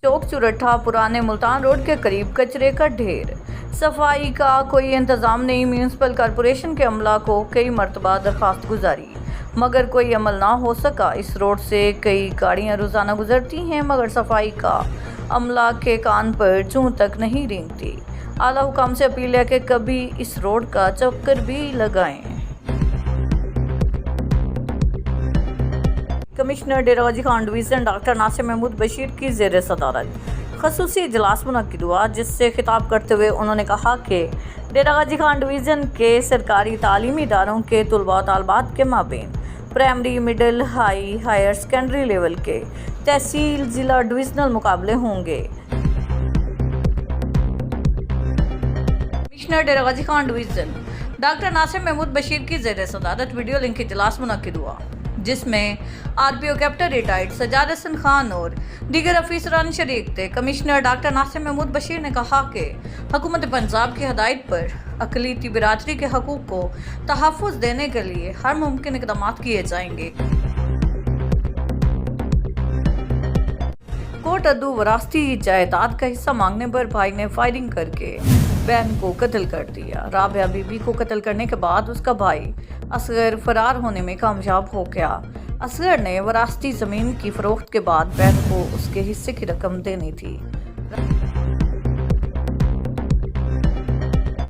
चौक चुरट्ठा पुराने मुल्तान रोड के करीब कचरे का ढेर, सफाई का कोई इंतजाम नहीं। म्यूनसिपल कॉरपोरेशन के अमला को कई मरतबा दरख्वास्त गुजारी मगर कोई अमल ना हो सका। इस रोड से कई गाड़ियां रोजाना गुजरती हैं मगर सफाई का अमला के कान पर जूं तक नहीं रेंगती। आला हुकाम से अपील है कि कभी इस रोड का चक्कर भी लगाएं। Commissioner Dera Ghazi Khan division doctor Nasir Mahmood Bashir की ज़ेर सदारत खसूसी इजलास मुनक्किद हुआ, जिससे खिताब करते हुए उन्होंने कहा कि डेरा गाजी खान डिवीज़न के सरकारी तालीमी इदारों के तलबा और तालबात के माबेन primary, middle, higher secondary level के तहसील, ज़िला, डिवीज़नल मुकाबले होंगे। Commissioner Dera Ghazi Khan division doctor Nasir Mahmood Bashir की ज़ेर सदारत वीडियो लिंक इजलास मुनक्किद हुआ, जिसमें RPO captain retired Sajjad Hasan Khan और दीगर अफसरान शरीक थे। कमिश्नर डॉक्टर नासिर महमूद बशीर ने कहा कि हुकूमत पंजाब की हदायत पर अक़लियती बिरादरी के हकूक़ को तहफ़्फ़ुज़ देने के लिए हर मुमकिन इक़दाम किए जाएंगे। कोट अद्दू वरासती जायदाद का हिस्सा मांगने पर भाई ने फायरिंग करके बहन को कत्ल कर दिया। राबिया बीबी को कत्ल करने के बाद उसका भाई असगर फरार होने में कामयाब हो गया। असगर ने वरासती ज़मीन की फ़रोख्त के बाद बहन को उसके हिस्से की रकम देनी थी।